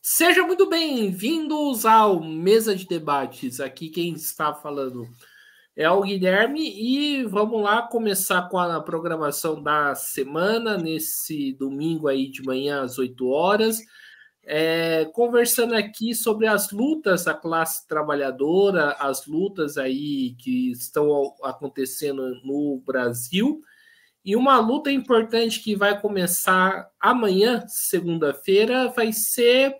Sejam muito bem-vindos ao Mesa de Debates. Aqui quem está falando é o Guilherme e vamos lá começar com a programação da semana, nesse domingo aí de manhã às 8 horas, conversando aqui sobre as lutas da classe trabalhadora, as lutas aí que estão acontecendo no Brasil. E uma luta importante que vai começar amanhã, segunda-feira, vai ser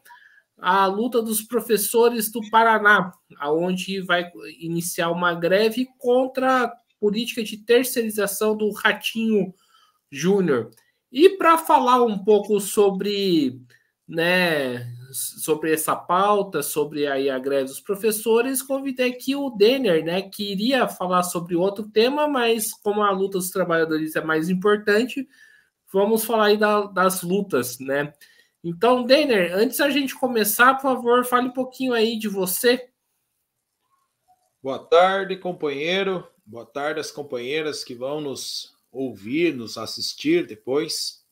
a luta dos professores do Paraná, aonde vai iniciar uma greve contra a política de terceirização do Ratinho Júnior. E para falar um pouco sobre, sobre essa pauta, sobre aí a greve dos professores, convidei aqui o Denner, que iria falar sobre outro tema, mas como a luta dos trabalhadores é mais importante, vamos falar aí das lutas, né? Então, Denner, antes da gente começar, por favor, fale um pouquinho aí de você. Boa tarde, companheiro. Boa tarde às companheiras que vão nos ouvir, nos assistir depois.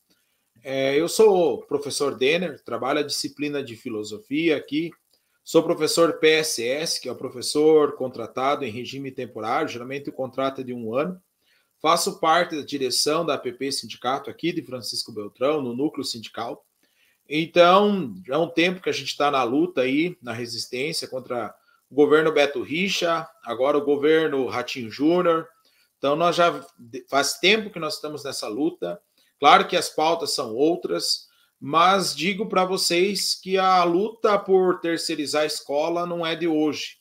Eu sou o professor Denner, trabalho a disciplina de filosofia aqui. Sou professor PSS, que é o professor contratado em regime temporário, geralmente o contrato é de 1 ano. Faço parte da direção da APP Sindicato aqui de Francisco Beltrão, no núcleo sindical. Então, já há um tempo que a gente está na luta aí, na resistência contra o governo Beto Richa, agora o governo Ratinho Júnior. Então, nós já faz tempo que nós estamos nessa luta. Claro que as pautas são outras, mas digo para vocês que a luta por terceirizar a escola não é de hoje.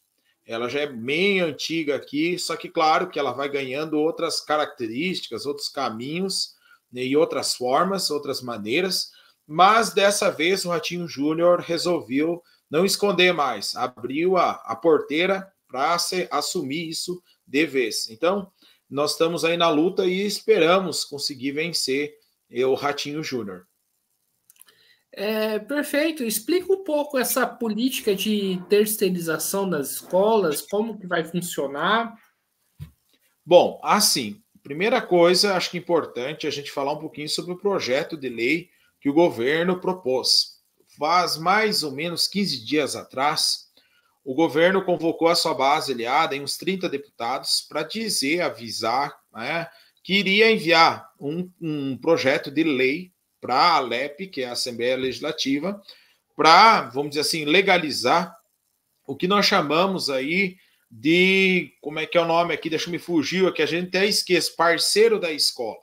Ela já é bem antiga aqui, só que claro que ela vai ganhando outras características, outros caminhos, né, e outras formas, outras maneiras. Mas dessa vez o Ratinho Júnior resolveu não esconder mais, abriu a porteira para assumir isso de vez. Então, nós estamos aí na luta e esperamos conseguir vencer o Ratinho Júnior. Perfeito. Explica um pouco essa política de terceirização das escolas, como que vai funcionar. Bom, assim, primeira coisa, acho que é importante a gente falar um pouquinho sobre o projeto de lei que o governo propôs. Faz mais ou menos 15 dias atrás, o governo convocou a sua base aliada em uns 30 deputados para avisar, né, que iria enviar um projeto de lei para a ALEP, que é a Assembleia Legislativa, para, vamos dizer assim, legalizar o que nós chamamos aí de, como é que é o nome aqui, deixa eu me fugir, aqui a gente até esquece, parceiro da escola.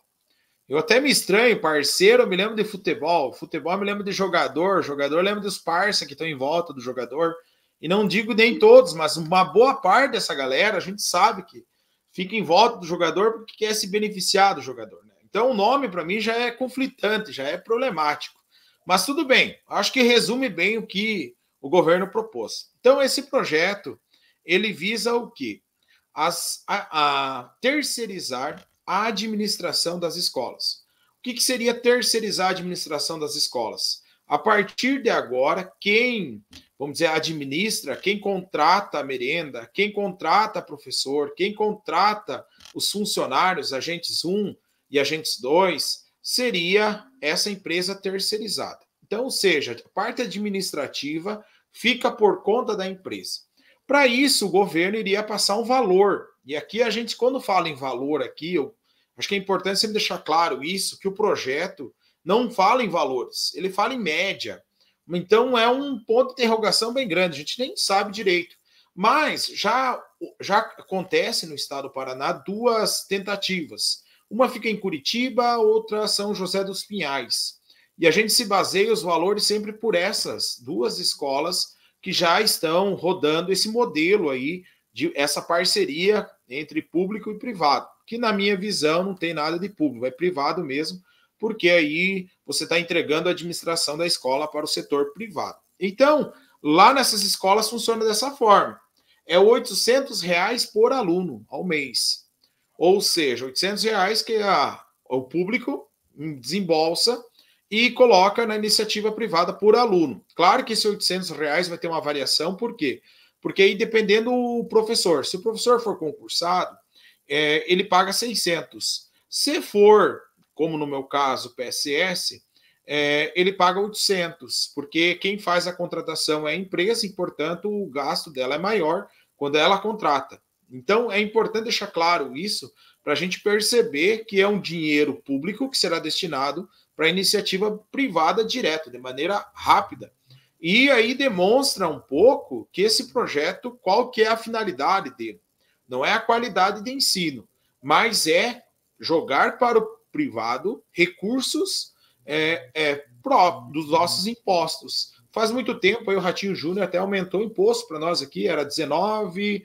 Eu até me estranho, parceiro, eu me lembro de futebol eu me lembro de jogador eu lembro dos parceiros que estão em volta do jogador, e não digo nem todos, mas uma boa parte dessa galera, a gente sabe que fica em volta do jogador porque quer se beneficiar do jogador, né? Então o nome para mim já é conflitante, já é problemático. Mas tudo bem, acho que resume bem o que o governo propôs. Então esse projeto, ele visa o quê? A terceirizar a administração das escolas. O que seria terceirizar a administração das escolas? A partir de agora, quem, vamos dizer, administra, quem contrata a merenda, quem contrata professor, quem contrata os funcionários, agentes 1 e agentes 2, seria essa empresa terceirizada. Então, ou seja, a parte administrativa fica por conta da empresa. Para isso, o governo iria passar um valor. E aqui a gente, quando fala em valor aqui, eu acho que é importante sempre deixar claro isso, que o projeto não fala em valores, ele fala em média. Então é um ponto de interrogação bem grande, a gente nem sabe direito. Mas já acontece no estado do Paraná 2 tentativas. Uma fica em Curitiba, outra São José dos Pinhais. E a gente se baseia os valores sempre por essas 2 escolas que já estão rodando esse modelo aí, de essa parceria entre público e privado, que na minha visão não tem nada de público, é privado mesmo, porque aí você está entregando a administração da escola para o setor privado. Então, lá nessas escolas funciona dessa forma. É R$800 por aluno ao mês. Ou seja, R$800 que o público desembolsa e coloca na iniciativa privada por aluno. Claro que esse R$800 vai ter uma variação, por quê? Porque aí dependendo do professor, se o professor for concursado, ele paga 600. Se for, como no meu caso, PSS, ele paga 800, porque quem faz a contratação é a empresa e, portanto, o gasto dela é maior quando ela contrata. Então, é importante deixar claro isso para a gente perceber que é um dinheiro público que será destinado para a iniciativa privada direto, de maneira rápida. E aí demonstra um pouco que esse projeto, qual que é a finalidade dele? Não é a qualidade de ensino, mas é jogar para o privado recursos dos nossos impostos. Faz muito tempo, aí o Ratinho Júnior até aumentou o imposto para nós aqui, era 19%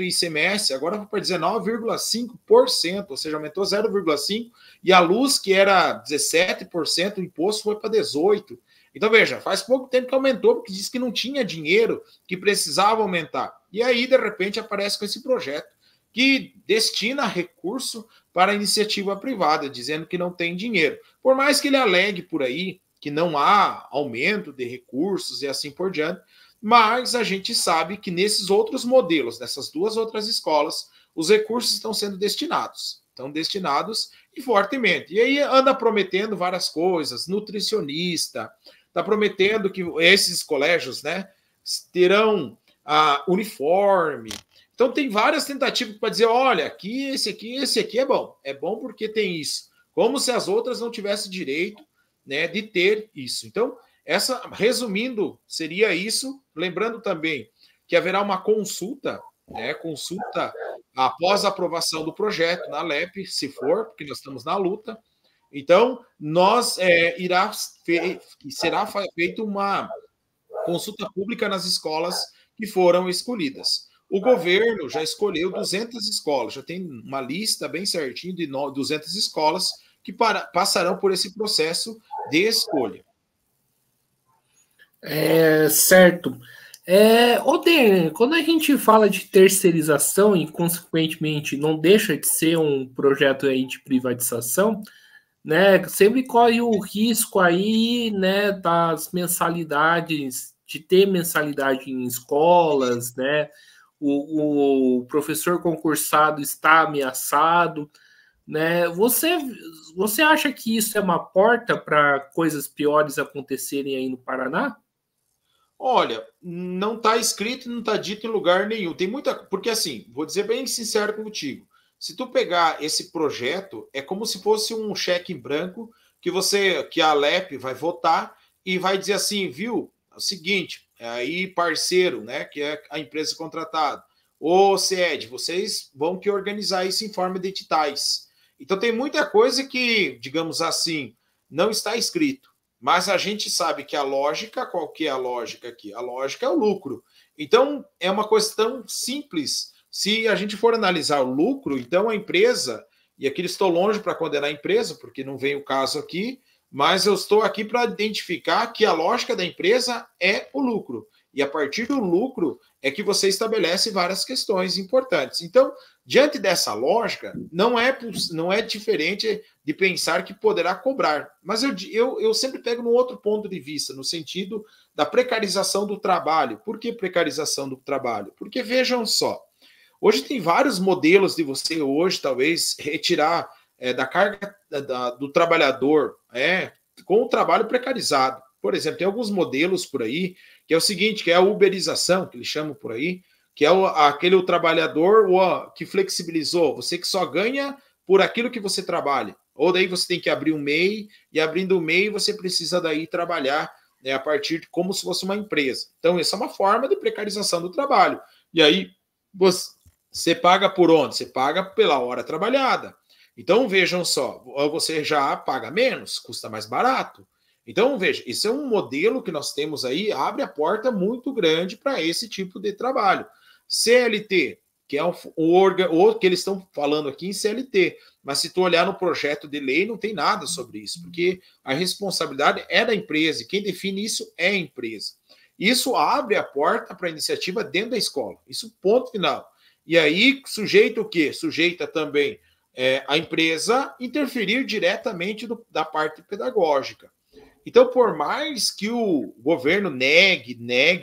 ICMS, agora foi para 19,5%, ou seja, aumentou 0,5%, e a luz, que era 17%, o imposto foi para 18%. Então, veja, faz pouco tempo que aumentou, porque disse que não tinha dinheiro, que precisava aumentar. E aí, de repente, aparece com esse projeto que destina recurso para a iniciativa privada, dizendo que não tem dinheiro. Por mais que ele alegue por aí que não há aumento de recursos e assim por diante, mas a gente sabe que nesses outros modelos, nessas duas outras escolas, os recursos estão sendo destinados. Estão destinados e fortemente. E aí anda prometendo várias coisas, nutricionista, está prometendo que esses colégios, né, terão uniforme. Então tem várias tentativas para dizer, olha, aqui, esse aqui é bom porque tem isso. Como se as outras não tivessem direito, né, de ter isso. Então, resumindo, seria isso. Lembrando também que haverá uma consulta, né, consulta após a aprovação do projeto na LEP, se for, porque nós estamos na luta. Então, será feita uma consulta pública nas escolas que foram escolhidas. O governo já escolheu 200 escolas, já tem uma lista bem certinha de 200 escolas que passarão por esse processo de escolha. Certo. Oder, quando a gente fala de terceirização e, consequentemente, não deixa de ser um projeto aí de privatização, né, sempre corre o risco aí, né, das mensalidades, de ter mensalidade em escolas, né, o professor concursado está ameaçado, né? Você acha que isso é uma porta para coisas piores acontecerem aí no Paraná? Olha, não está escrito, não está dito em lugar nenhum. Tem muita, porque assim, vou dizer bem sincero contigo. Se tu pegar esse projeto, é como se fosse um cheque em branco que a Alep vai votar e vai dizer assim, viu? É o seguinte, aí parceiro, né, que é a empresa contratada, ô CED, vocês vão que organizar isso em forma de editais. Então tem muita coisa que, digamos assim, não está escrito. Mas a gente sabe que a lógica, qual que é a lógica aqui? A lógica é o lucro. Então, é uma questão simples. Se a gente for analisar o lucro, então a empresa, e aqui estou longe para condenar a empresa, porque não vem o caso aqui, mas eu estou aqui para identificar que a lógica da empresa é o lucro. E a partir do lucro é que você estabelece várias questões importantes. Então, diante dessa lógica, não é diferente de pensar que poderá cobrar. Mas eu sempre pego num outro ponto de vista, no sentido da precarização do trabalho. Por que precarização do trabalho? Porque vejam só, hoje tem vários modelos de você hoje, talvez, retirar da carga do trabalhador com o trabalho precarizado. Por exemplo, tem alguns modelos por aí, que é o seguinte, que é a uberização, que eles chamam por aí, que é aquele trabalhador que flexibilizou, você que só ganha por aquilo que você trabalha. Ou daí você tem que abrir um MEI, e abrindo o MEI você precisa daí trabalhar a partir de como se fosse uma empresa. Então, essa é uma forma de precarização do trabalho. E aí, você paga por onde? Você paga pela hora trabalhada. Então, vejam só, você já paga menos, custa mais barato. Então, veja, esse é um modelo que nós temos aí, abre a porta muito grande para esse tipo de trabalho. CLT, que é o que eles estão falando aqui em CLT, mas se tu olhar no projeto de lei, não tem nada sobre isso, porque a responsabilidade é da empresa, e quem define isso é a empresa. Isso abre a porta para a iniciativa dentro da escola. Isso, ponto final. E aí, sujeita o quê? Sujeita também a empresa interferir diretamente da parte pedagógica. Então, por mais que o governo negue,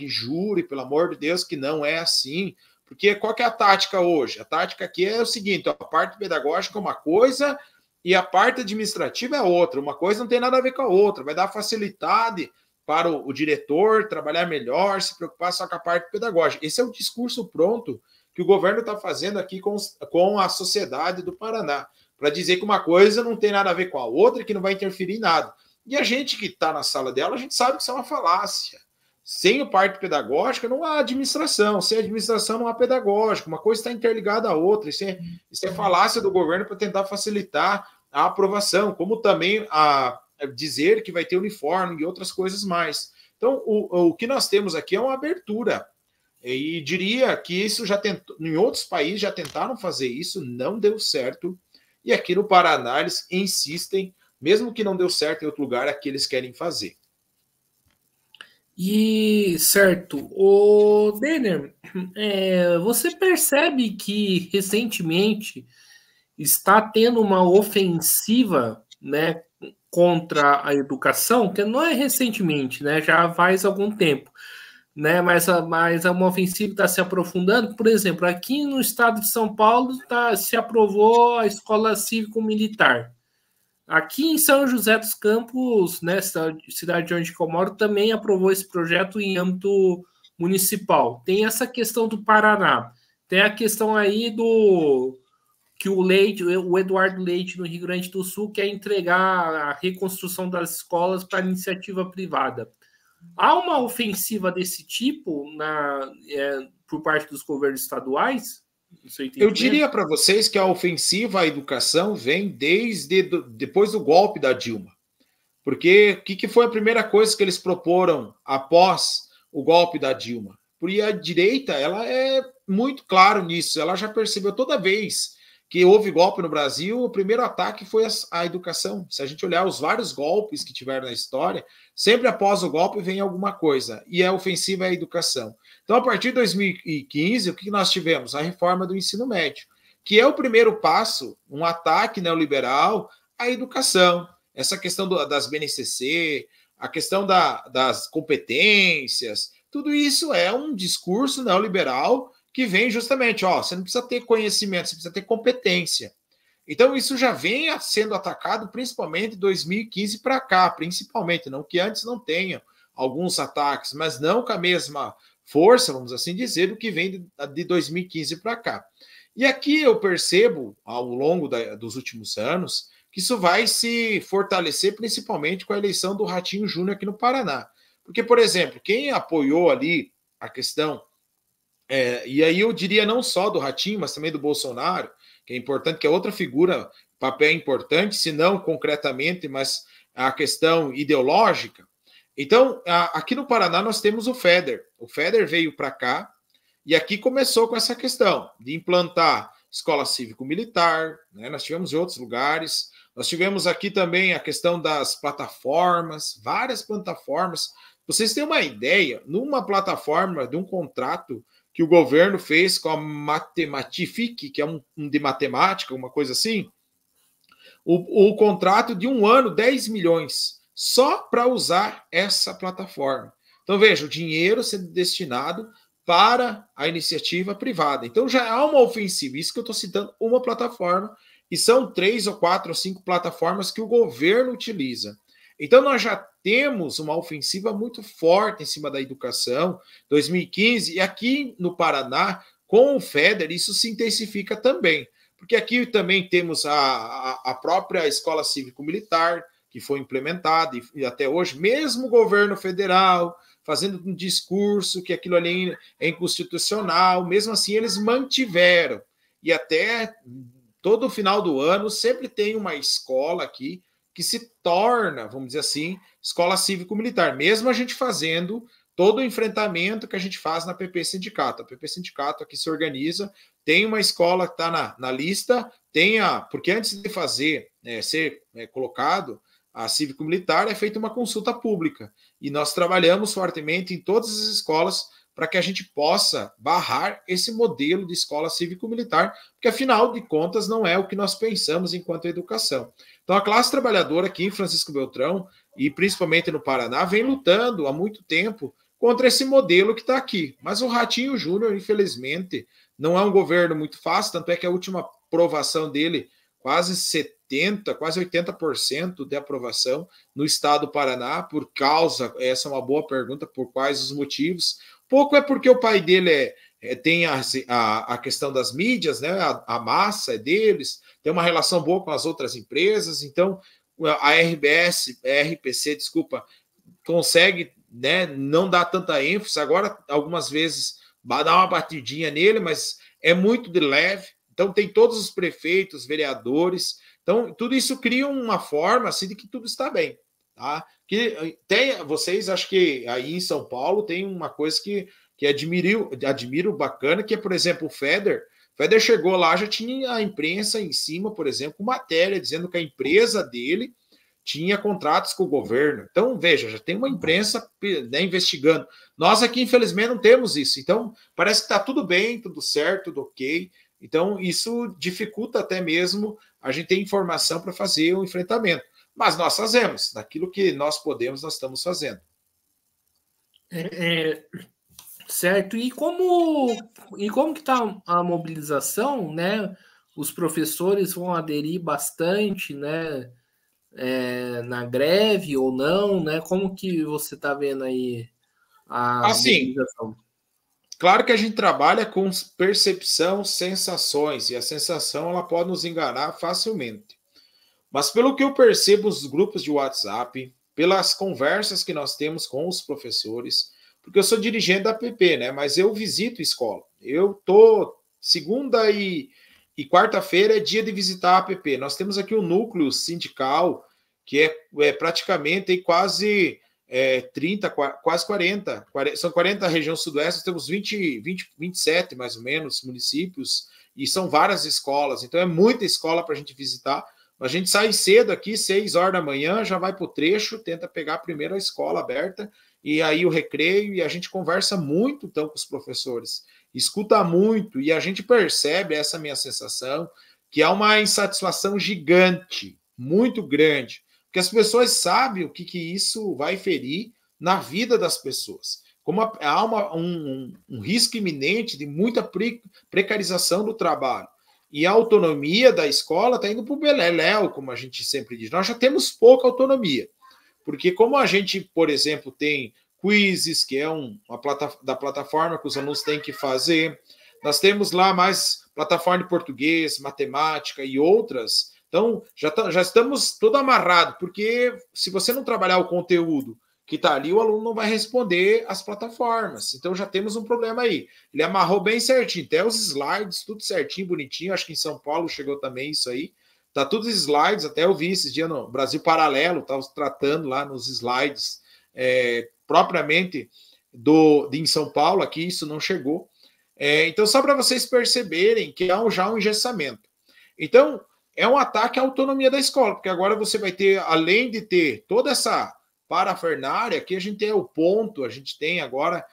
jure, pelo amor de Deus, que não é assim, porque qual que é a tática hoje? A tática aqui é o seguinte, a parte pedagógica é uma coisa e a parte administrativa é outra. Uma coisa não tem nada a ver com a outra. Vai dar facilidade para o diretor trabalhar melhor, se preocupar só com a parte pedagógica. Esse é o discurso pronto que o governo está fazendo aqui com a sociedade do Paraná, para dizer que uma coisa não tem nada a ver com a outra e que não vai interferir em nada. E a gente que está na sala dela, a gente sabe que isso é uma falácia. Sem a parte pedagógica, não há administração. Sem administração, não há pedagógica. Uma coisa está interligada à outra. Isso é falácia do governo para tentar facilitar a aprovação, como também a dizer que vai ter uniforme e outras coisas mais. Então, o que nós temos aqui é uma abertura. E diria que isso já tentou, em outros países já tentaram fazer isso, não deu certo. E aqui no Paraná eles insistem, mesmo que não deu certo em outro lugar, aqui eles querem fazer. E certo, o Denner, você percebe que recentemente está tendo uma ofensiva, né, contra a educação, que não é recentemente, né, já faz algum tempo, né, mas uma ofensiva está se aprofundando. Por exemplo, aqui no estado de São Paulo se aprovou a escola cívico-militar. Aqui em São José dos Campos, né, cidade onde eu moro, também aprovou esse projeto em âmbito municipal. Tem essa questão do Paraná, tem a questão aí do que o Eduardo Leite, no Rio Grande do Sul, quer entregar a reconstrução das escolas para iniciativa privada. Há uma ofensiva desse tipo por parte dos governos estaduais? Eu diria para vocês que a ofensiva à educação vem depois do golpe da Dilma. Porque o que foi a primeira coisa que eles proporam após o golpe da Dilma? Porque a direita ela é muito claro nisso. Ela já percebeu toda vez que houve golpe no Brasil, o primeiro ataque foi a educação. Se a gente olhar os vários golpes que tiveram na história, sempre após o golpe vem alguma coisa, e a ofensiva é a educação. Então, a partir de 2015, o que nós tivemos? A reforma do ensino médio, que é o primeiro passo, um ataque neoliberal à educação. Essa questão das BNCC, a questão das competências, tudo isso é um discurso neoliberal que vem justamente, você não precisa ter conhecimento, você precisa ter competência. Então, isso já vem sendo atacado principalmente de 2015 para cá, principalmente, não que antes não tenha alguns ataques, mas não com a mesma força, vamos assim dizer, do que vem de 2015 para cá. E aqui eu percebo, ao longo dos últimos anos, que isso vai se fortalecer principalmente com a eleição do Ratinho Júnior aqui no Paraná. Porque, por exemplo, quem apoiou ali a questão, e aí eu diria não só do Ratinho, mas também do Bolsonaro, que é importante, que é outra figura, papel importante, se não concretamente, mas a questão ideológica. Então, aqui no Paraná nós temos o FEDER. O FEDER veio para cá e aqui começou com essa questão de implantar escola cívico-militar, né? Nós tivemos em outros lugares. Nós tivemos aqui também a questão das plataformas, várias plataformas. Vocês têm uma ideia, numa plataforma de um contrato que o governo fez com a Matematific, que é um de matemática, uma coisa assim, o contrato de um ano, 10 milhões, só para usar essa plataforma. Então, veja, o dinheiro sendo destinado para a iniciativa privada. Então, já há uma ofensiva. Isso que eu estou citando, uma plataforma, e são 3 ou 4 ou 5 plataformas que o governo utiliza. Então, nós já temos uma ofensiva muito forte em cima da educação, 2015, e aqui no Paraná, com o FEDER, isso se intensifica também, porque aqui também temos a própria Escola Cívico-Militar, que foi implementada, e até hoje, mesmo o governo federal fazendo um discurso que aquilo ali é inconstitucional, mesmo assim eles mantiveram, e até todo final do ano sempre tem uma escola aqui que se torna, vamos dizer assim, escola cívico-militar, mesmo a gente fazendo todo o enfrentamento que a gente faz na PP Sindicato. A PP Sindicato aqui se organiza, tem uma escola que está na lista, porque antes de ser colocado a cívico-militar, é feita uma consulta pública. E nós trabalhamos fortemente em todas as escolas para que a gente possa barrar esse modelo de escola cívico-militar, porque afinal de contas não é o que nós pensamos enquanto educação. Então a classe trabalhadora aqui em Francisco Beltrão, e principalmente no Paraná, vem lutando há muito tempo contra esse modelo que está aqui. Mas o Ratinho Júnior, infelizmente, não é um governo muito fácil, tanto é que a última aprovação dele, quase quase 80% de aprovação no estado do Paraná, por causa, essa é uma boa pergunta, por quais os motivos? Pouco é porque o pai dele tem a questão das mídias, né? A massa é deles, tem uma relação boa com as outras empresas, então a RPC, desculpa, consegue, né, não dar tanta ênfase. Agora, algumas vezes, dá uma batidinha nele, mas é muito de leve. Então, tem todos os prefeitos, vereadores. Então, tudo isso cria uma forma assim, de que tudo está bem. Tá? Que tem, vocês, acho que aí em São Paulo tem uma coisa que admiro bacana, que é, por exemplo, o Feder. O Feder chegou lá, já tinha a imprensa em cima, por exemplo, matéria dizendo que a empresa dele tinha contratos com o governo. Então, veja, já tem uma imprensa, né, investigando. Nós aqui, infelizmente, não temos isso. Então, parece que está tudo bem, tudo certo, tudo ok. Então, isso dificulta até mesmo a gente ter informação para fazer o enfrentamento. Mas nós fazemos. Naquilo que nós podemos, nós estamos fazendo. Certo. E como que está a mobilização, né? Os professores vão aderir bastante, né? Na greve ou não, né? Como que você está vendo aí a mobilização? Claro que a gente trabalha com percepção, sensações, e a sensação ela pode nos enganar facilmente. Mas pelo que eu percebo nos grupos de WhatsApp, pelas conversas que nós temos com os professores, porque eu sou dirigente da APP, né? Mas eu visito escola. Eu tô segunda e quarta-feira é dia de visitar a APP. Nós temos aqui um núcleo sindical que é praticamente aí quase 30, quase 40. São 40 regiões sudoeste, temos 27 mais ou menos municípios e são várias escolas. Então é muita escola para a gente visitar. A gente sai cedo aqui, 6 horas da manhã, já vai para o trecho, tenta pegar primeiro a escola aberta e aí o recreio, e a gente conversa muito então com os professores, escuta muito, e a gente percebe, essa minha sensação, que há uma insatisfação gigante, muito grande, porque as pessoas sabem o que isso vai ferir na vida das pessoas. Como há um risco iminente de muita precarização do trabalho. E a autonomia da escola está indo para o beleléu, como a gente sempre diz. Nós já temos pouca autonomia, porque como a gente, por exemplo, tem quizzes, que é da plataforma que os alunos têm que fazer, nós temos lá mais plataforma de português, matemática e outras. Então, já estamos todo amarrado, porque se você não trabalhar o conteúdo que está ali, o aluno não vai responder as plataformas. Então já temos um problema aí. Ele amarrou bem certinho, até os slides, tudo certinho, bonitinho. Acho que em São Paulo chegou também isso aí. Tá tudo slides, até eu vi esses dias no Brasil Paralelo, estava tratando lá nos slides propriamente em São Paulo, aqui isso não chegou. Então, só para vocês perceberem que há já um engessamento. Então, é um ataque à autonomia da escola, porque agora você vai ter, além de ter toda essa parafernália, aqui a gente tem o ponto, a gente tem agora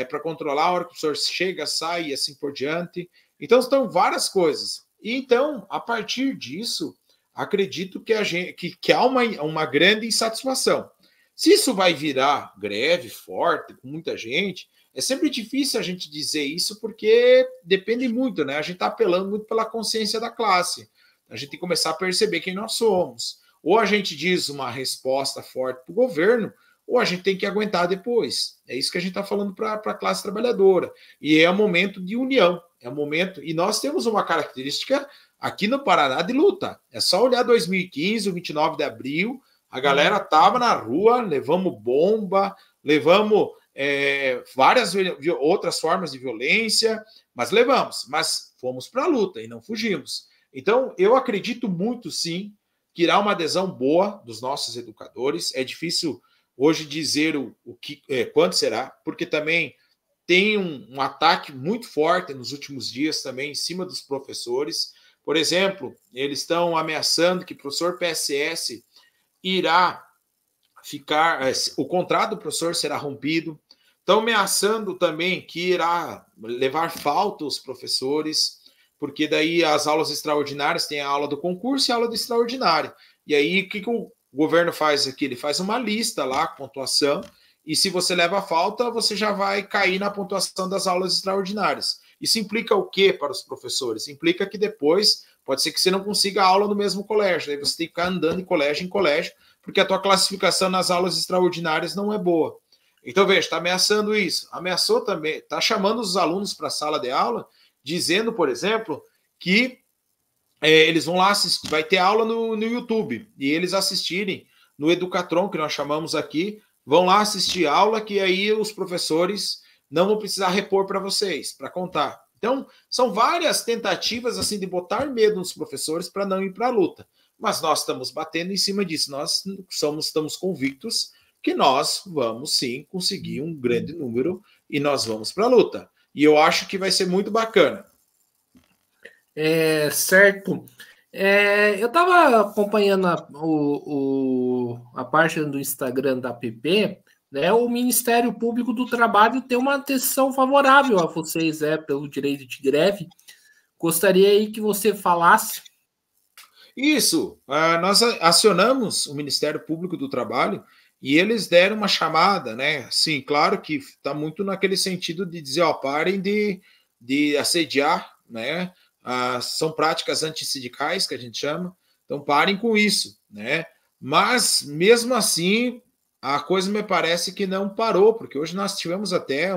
para controlar a hora que o professor chega, sai e assim por diante. Então, estão várias coisas. E então, a partir disso, acredito que há uma grande insatisfação. Se isso vai virar greve forte, com muita gente, é sempre difícil a gente dizer isso, porque depende muito, né? A gente está apelando muito pela consciência da classe. A gente tem que começar a perceber quem nós somos. Ou a gente diz uma resposta forte para o governo, ou a gente tem que aguentar depois. É isso que a gente está falando para a classe trabalhadora. E é um momento de união. É um momento. E nós temos uma característica aqui no Paraná de luta. É só olhar 2015, o 29 de abril, a galera estava na rua, levamos bomba, levamos várias outras formas de violência, mas fomos para a luta e não fugimos. Então, eu acredito muito, sim, que irá uma adesão boa dos nossos educadores. É difícil hoje dizer quanto será, porque também tem um ataque muito forte nos últimos dias também em cima dos professores. Por exemplo, eles estão ameaçando que o professor PSS irá ficar, o contrato do professor será rompido. Estão ameaçando também que irá levar falta aos professores, porque daí as aulas extraordinárias tem a aula do concurso e a aula do extraordinário. E aí, o que o governo faz aqui? Ele faz uma lista lá, pontuação, e se você leva falta, você já vai cair na pontuação das aulas extraordinárias. Isso implica o quê para os professores? Implica que depois, Pode ser que você não consiga aula no mesmo colégio, daí você tem que ficar andando de colégio em colégio, porque a tua classificação nas aulas extraordinárias não é boa. Então, veja, está ameaçando isso. Ameaçou também, está chamando os alunos para a sala de aula, dizendo, por exemplo, que eles vão lá assistir, vai ter aula no YouTube, e eles assistirem no Educatron, que nós chamamos aqui, vão lá assistir aula, que aí os professores não vão precisar repor para vocês, para contar. Então, são várias tentativas assim de botar medo nos professores para não ir para a luta. Mas nós estamos batendo em cima disso. Nós estamos convictos que nós vamos sim conseguir um grande número e nós vamos para a luta. E eu acho que vai ser muito bacana. Certo. Eu estava acompanhando a página do Instagram da APP, né? O Ministério Público do Trabalho tem uma atenção favorável a vocês, pelo direito de greve. Gostaria aí que você falasse. Isso, nós acionamos o Ministério Público do Trabalho e eles deram uma chamada, né? Sim, claro que está muito naquele sentido de dizer, ó, parem de assediar, né? São práticas antissindicais que a gente chama, então parem com isso, né? Mas mesmo assim a coisa me parece que não parou, porque hoje nós tivemos até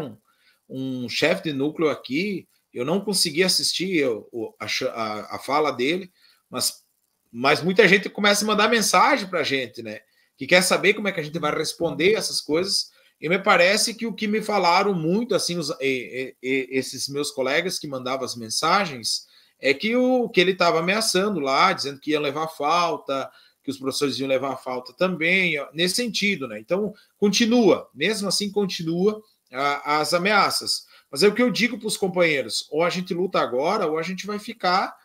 um chefe de núcleo aqui, eu não consegui assistir a fala dele, mas muita gente começa a mandar mensagem para a gente, né? Que quer saber como é que a gente vai responder essas coisas. E me parece que o que me falaram muito, assim, esses meus colegas que mandavam as mensagens, é que ele estava ameaçando lá, dizendo que ia levar falta, que os professores iam levar falta também, nesse sentido, né? Então, mesmo assim, continua as ameaças. Mas é o que eu digo para os companheiros, ou a gente luta agora, ou a gente vai ficar,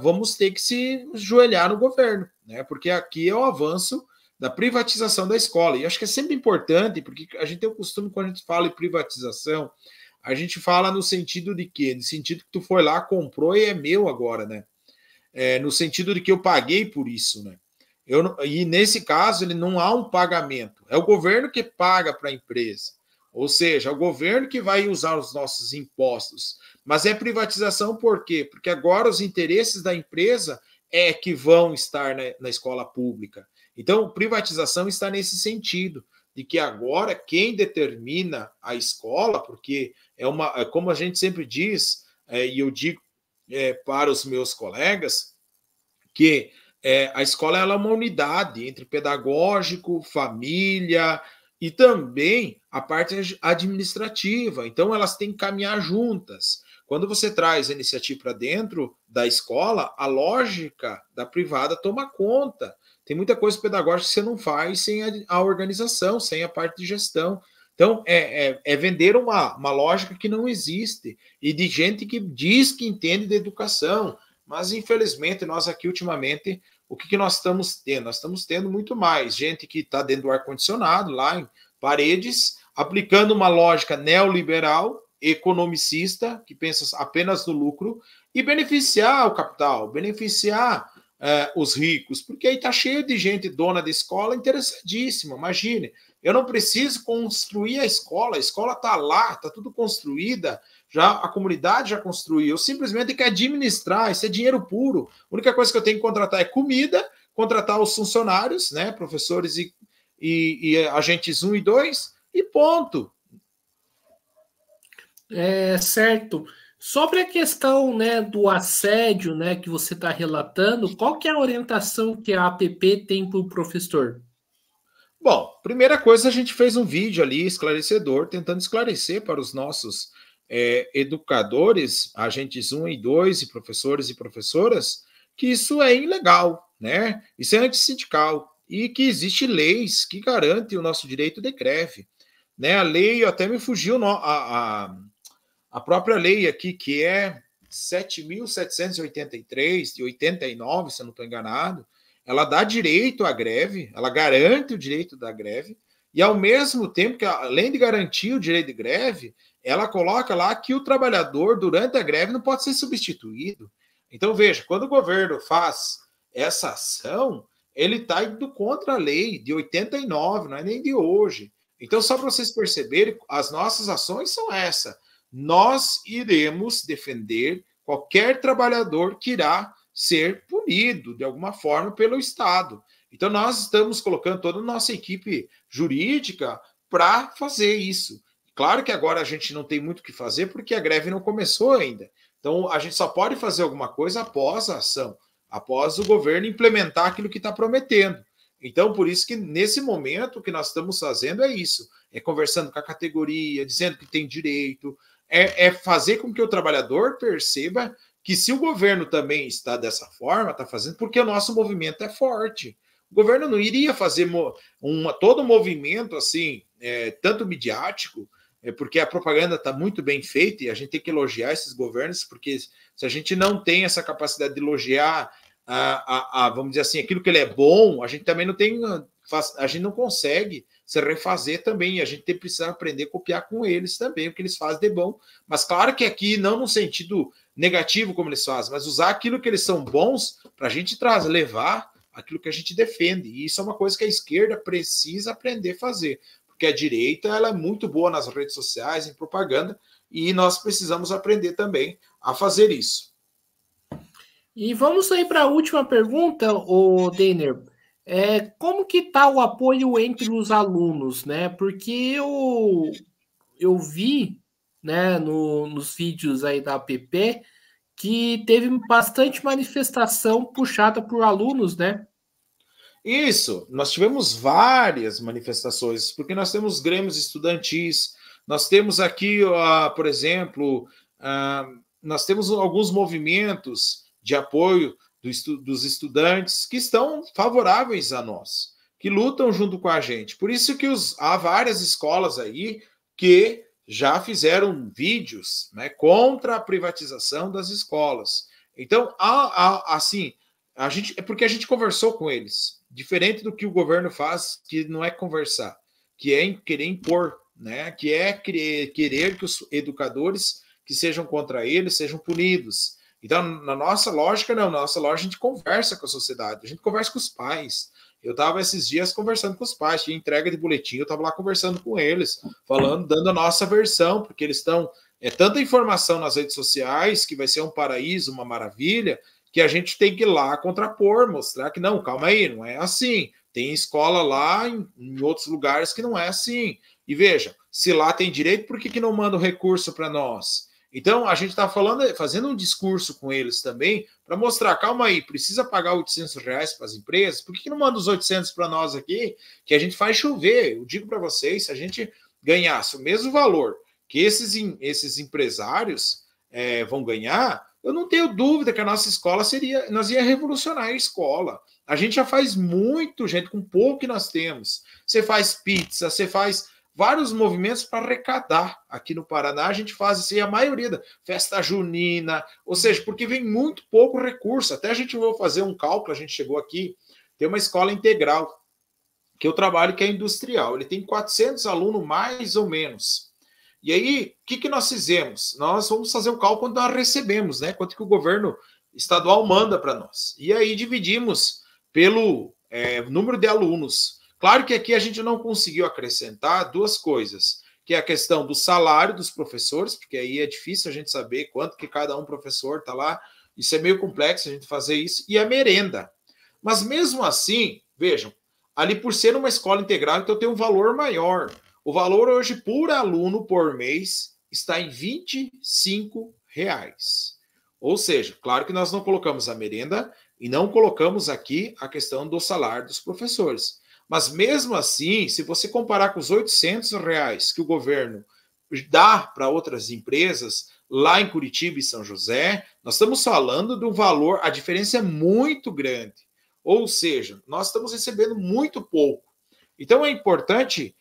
vamos ter que se ajoelhar no governo, né? Porque aqui é o avanço da privatização da escola. E acho que é sempre importante, porque a gente tem o costume, quando a gente fala em privatização, a gente fala no sentido de quê? No sentido que tu foi lá, comprou e é meu agora, né? No sentido de que eu paguei por isso, né? E nesse caso, ele não há um pagamento. É o governo que paga para a empresa. Ou seja, é o governo que vai usar os nossos impostos. Mas é privatização por quê? Porque agora os interesses da empresa é que vão estar na escola pública. Então, privatização está nesse sentido, de que agora quem determina a escola, porque como a gente sempre diz, e eu digo para os meus colegas, que a escola ela é uma unidade entre pedagógico, família e também a parte administrativa. Então, elas têm que caminhar juntas. Quando você traz a iniciativa para dentro da escola, a lógica da privada toma conta. Tem muita coisa pedagógica que você não faz sem a organização, sem a parte de gestão. Então, é vender uma lógica que não existe e de gente que diz que entende de educação. Mas, infelizmente, nós aqui, ultimamente, o que nós estamos tendo? Nós estamos tendo muito mais gente que está dentro do ar-condicionado, lá em Paredes, aplicando uma lógica neoliberal, economicista, que pensa apenas no lucro, e beneficiar o capital, beneficiar os ricos, porque aí está cheio de gente dona da escola interessadíssima. Imagine, eu não preciso construir a escola está lá, está tudo construída, já a comunidade já construiu, eu simplesmente tenho que administrar, isso é dinheiro puro. A única coisa que eu tenho que contratar é comida, contratar os funcionários, né, professores e agentes 1 e 2, e ponto. Certo. Sobre a questão, né, do assédio, né, que você está relatando, qual que é a orientação que a APP tem para o professor? Bom, primeira coisa, a gente fez um vídeo ali esclarecedor, tentando esclarecer para os nossos educadores, agentes 1 e 2, e professores e professoras, que isso é ilegal, né? Isso é antissindical e que existe leis que garantem o nosso direito de greve, né? A lei, até me fugiu a própria lei aqui, que é 7.783, de 89, se eu não estou enganado, ela dá direito à greve, ela garante o direito da greve, e ao mesmo tempo que, além de garantir o direito de greve, ela coloca lá que o trabalhador, durante a greve, não pode ser substituído. Então, veja, quando o governo faz essa ação, ele está indo contra a lei de 89, não é nem de hoje. Então, só para vocês perceberem, as nossas ações são essas. Nós iremos defender qualquer trabalhador que irá ser punido de alguma forma pelo Estado. Então, nós estamos colocando toda a nossa equipe jurídica para fazer isso. Claro que agora a gente não tem muito o que fazer porque a greve não começou ainda. Então, a gente só pode fazer alguma coisa após a ação, após o governo implementar aquilo que está prometendo. Então, por isso que nesse momento o que nós estamos fazendo é isso, é conversando com a categoria, dizendo que tem direito, é fazer com que o trabalhador perceba que se o governo também está dessa forma, está fazendo, porque o nosso movimento é forte. O governo não iria fazer todo um movimento assim, tanto midiático, porque a propaganda está muito bem feita e a gente tem que elogiar esses governos, porque se a gente não tem essa capacidade de elogiar, vamos dizer assim, aquilo que ele é bom, a gente também não tem, a gente não consegue se refazer também, a gente precisa aprender a copiar com eles também, o que eles fazem de bom, mas claro que aqui não no sentido negativo como eles fazem, mas usar aquilo que eles são bons para a gente levar aquilo que a gente defende, e isso é uma coisa que a esquerda precisa aprender a fazer, porque a direita ela é muito boa nas redes sociais, em propaganda, e nós precisamos aprender também a fazer isso. E vamos aí para a última pergunta, o Denner. Como que está o apoio entre os alunos, né? Porque eu vi, né, nos vídeos aí da APP que teve bastante manifestação puxada por alunos, né? Isso, nós tivemos várias manifestações, porque nós temos grêmios estudantis, nós temos aqui, por exemplo, nós temos alguns movimentos de apoio dos estudantes que estão favoráveis a nós, que lutam junto com a gente. Por isso que há várias escolas aí que já fizeram vídeos, né, contra a privatização das escolas. Então, assim, porque a gente conversou com eles, diferente do que o governo faz, que não é conversar, que é querer impor, né, que é querer que os educadores que sejam contra eles sejam punidos. Então, na nossa lógica, não. Na nossa lógica, a gente conversa com a sociedade, a gente conversa com os pais. Eu estava esses dias conversando com os pais, tinha entrega de boletim, eu estava lá conversando com eles, falando, dando a nossa versão, porque eles estão... tanta informação nas redes sociais, que vai ser um paraíso, uma maravilha, que a gente tem que ir lá contrapor, mostrar que não, calma aí, não é assim. Tem escola lá em outros lugares que não é assim. E veja, se lá tem direito, por que não manda o recurso para nós? Então, a gente está fazendo um discurso com eles também para mostrar, calma aí, precisa pagar R$800 para as empresas, por que não manda os 800 para nós aqui, que a gente faz chover? Eu digo para vocês, se a gente ganhasse o mesmo valor que esses empresários vão ganhar, eu não tenho dúvida que a nossa escola nós ia revolucionar a escola. A gente já faz muito, gente, com pouco que nós temos. Você faz pizza, você faz vários movimentos para arrecadar. Aqui no Paraná a gente faz assim, a maioria da festa junina, ou seja, porque vem muito pouco recurso. Até a gente vai fazer um cálculo, a gente chegou aqui, tem uma escola integral, que eu trabalho, que é industrial. Ele tem 400 alunos, mais ou menos. E aí, o que nós fizemos? Nós vamos fazer o cálculo quando nós recebemos, né? Quanto que o governo estadual manda para nós. E aí dividimos pelo número de alunos. Claro que aqui a gente não conseguiu acrescentar duas coisas, que é a questão do salário dos professores, porque aí é difícil a gente saber quanto que cada um professor está lá. Isso é meio complexo a gente fazer isso. E a merenda. Mas mesmo assim, vejam, ali por ser uma escola integral, então tem um valor maior. O valor hoje por aluno por mês está em R$25. Ou seja, claro que nós não colocamos a merenda e não colocamos aqui a questão do salário dos professores. Mas mesmo assim, se você comparar com os R$800 que o governo dá para outras empresas lá em Curitiba e São José, nós estamos falando de um valor, a diferença é muito grande. Ou seja, nós estamos recebendo muito pouco. Então é importante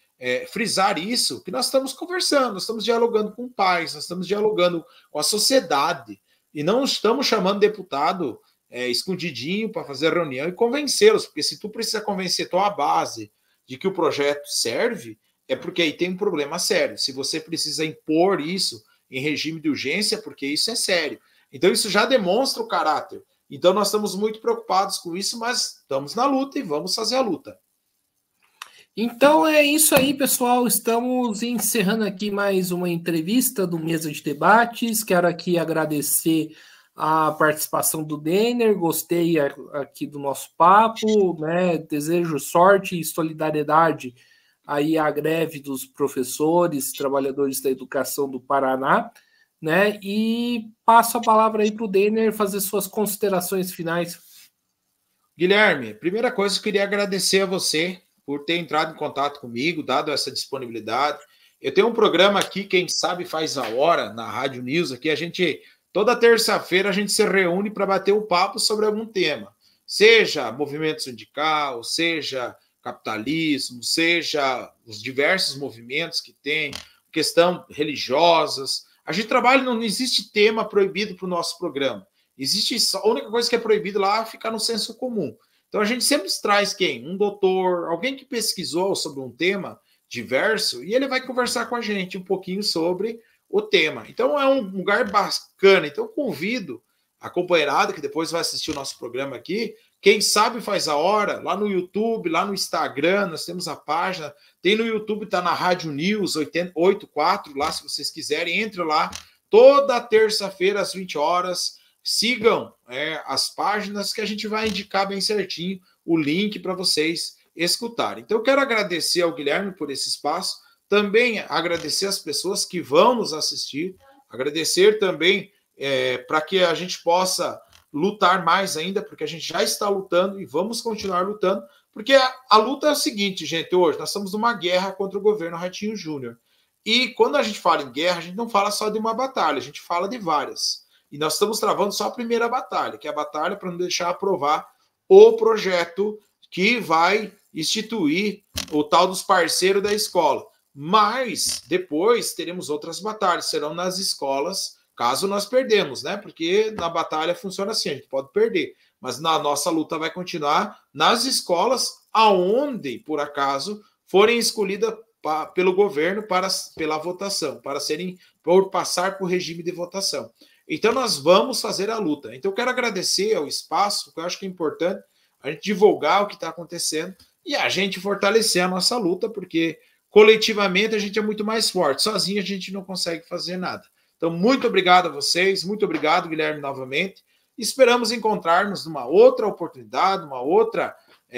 frisar isso, que nós estamos conversando, nós estamos dialogando com pais, nós estamos dialogando com a sociedade, e não estamos chamando deputado escondidinho para fazer reunião e convencê-los, porque se tu precisa convencer tua base de que o projeto serve, é porque aí tem um problema sério. Se você precisa impor isso em regime de urgência, porque isso é sério. Então isso já demonstra o caráter. Então nós estamos muito preocupados com isso, mas estamos na luta e vamos fazer a luta. Então é isso aí, pessoal. Estamos encerrando aqui mais uma entrevista do Mesa de Debates. Quero aqui agradecer a participação do Denner, gostei aqui do nosso papo, né? Desejo sorte e solidariedade aí à greve dos professores, trabalhadores da educação do Paraná, né? E passo a palavra aí para o Denner fazer suas considerações finais. Guilherme, primeira coisa, eu queria agradecer a você por ter entrado em contato comigo, dado essa disponibilidade. Eu tenho um programa aqui, Quem Sabe Faz a Hora, na Rádio News, aqui toda terça-feira a gente se reúne para bater um papo sobre algum tema, seja movimento sindical, seja capitalismo, seja os diversos movimentos que tem, questão religiosas. A gente trabalha, não existe tema proibido para o nosso programa. Existe a única coisa que é proibido lá é ficar no senso comum. Então a gente sempre traz quem? Um doutor, alguém que pesquisou sobre um tema diverso, e ele vai conversar com a gente um pouquinho sobre o tema. Então é um lugar bacana. Então convido a companheirada que depois vai assistir o nosso programa aqui. Quem sabe faz a hora, lá no YouTube, lá no Instagram, nós temos a página. Tem no YouTube, está na Rádio News 884, lá se vocês quiserem, entre lá. Toda terça-feira às 20 horas. Sigam as páginas que a gente vai indicar bem certinho o link para vocês escutarem. Então eu quero agradecer ao Guilherme por esse espaço. Também agradecer as pessoas que vão nos assistir, agradecer também para que a gente possa lutar mais ainda, porque a gente já está lutando e vamos continuar lutando, porque a luta é o seguinte, gente, hoje nós estamos numa guerra contra o governo Ratinho Júnior. E quando a gente fala em guerra, a gente não fala só de uma batalha, a gente fala de várias. E nós estamos travando só a primeira batalha, que é a batalha para não deixar aprovar o projeto que vai instituir o tal dos parceiros da escola. Mas depois teremos outras batalhas, serão nas escolas, caso nós perdemos, né? Porque na batalha funciona assim, a gente pode perder, mas na nossa luta vai continuar nas escolas aonde, por acaso, forem escolhidas pelo governo pela votação, por passar por regime de votação. Então nós vamos fazer a luta. Então eu quero agradecer ao espaço, porque eu acho que é importante a gente divulgar o que está acontecendo e a gente fortalecer a nossa luta, porque coletivamente a gente é muito mais forte. Sozinho a gente não consegue fazer nada. Então, muito obrigado a vocês, muito obrigado, Guilherme, novamente. Esperamos encontrar-nos numa outra oportunidade,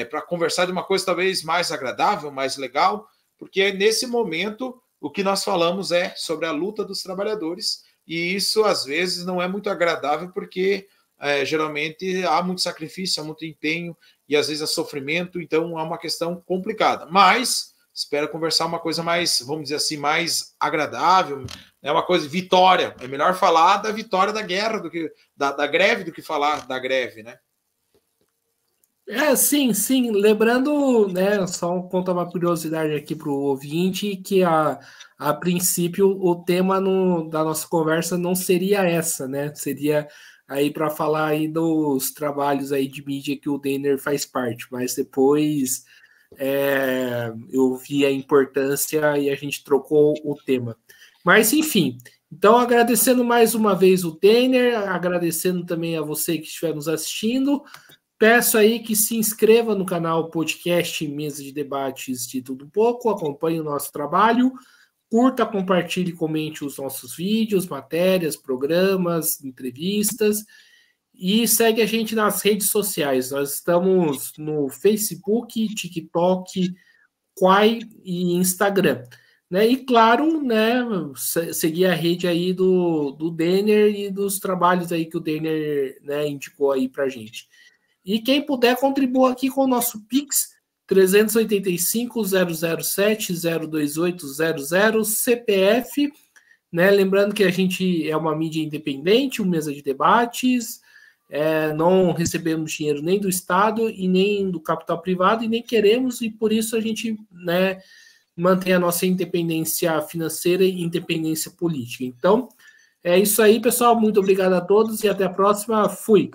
para conversar de uma coisa talvez mais agradável, mais legal, porque nesse momento o que nós falamos é sobre a luta dos trabalhadores, e isso às vezes não é muito agradável, porque geralmente há muito sacrifício, há muito empenho, e às vezes há sofrimento, então é uma questão complicada. Mas espero conversar uma coisa mais, vamos dizer assim, mais agradável, né? Uma coisa, vitória. É melhor falar da vitória da guerra, do que da greve, do que falar da greve, né? Sim. Lembrando, né, só contar uma curiosidade aqui para o ouvinte, que a princípio o tema da nossa conversa não seria essa, né? Seria aí para falar aí dos trabalhos aí de mídia que o Denner faz parte, mas depois eu vi a importância e a gente trocou o tema. Mas, enfim, então agradecendo mais uma vez o Denner, agradecendo também a você que estiver nos assistindo. Peço aí que se inscreva no canal podcast Mesa de Debates de Tudo Um Pouco, acompanhe o nosso trabalho, curta, compartilhe, comente os nossos vídeos, matérias, programas, entrevistas, e segue a gente nas redes sociais. Nós estamos no Facebook, TikTok, Quai e Instagram. Né? E claro, né, seguir a rede aí do Denner e dos trabalhos aí que o Denner, né, indicou aí pra gente. E quem puder, contribua aqui com o nosso Pix, 385-007-02800, CPF, né? Lembrando que a gente é uma mídia independente, uma mesa de debates, não recebemos dinheiro nem do Estado e nem do capital privado, e nem queremos, e por isso a gente, né, mantém a nossa independência financeira e independência política. Então, é isso aí, pessoal. Muito obrigado a todos e até a próxima. Fui!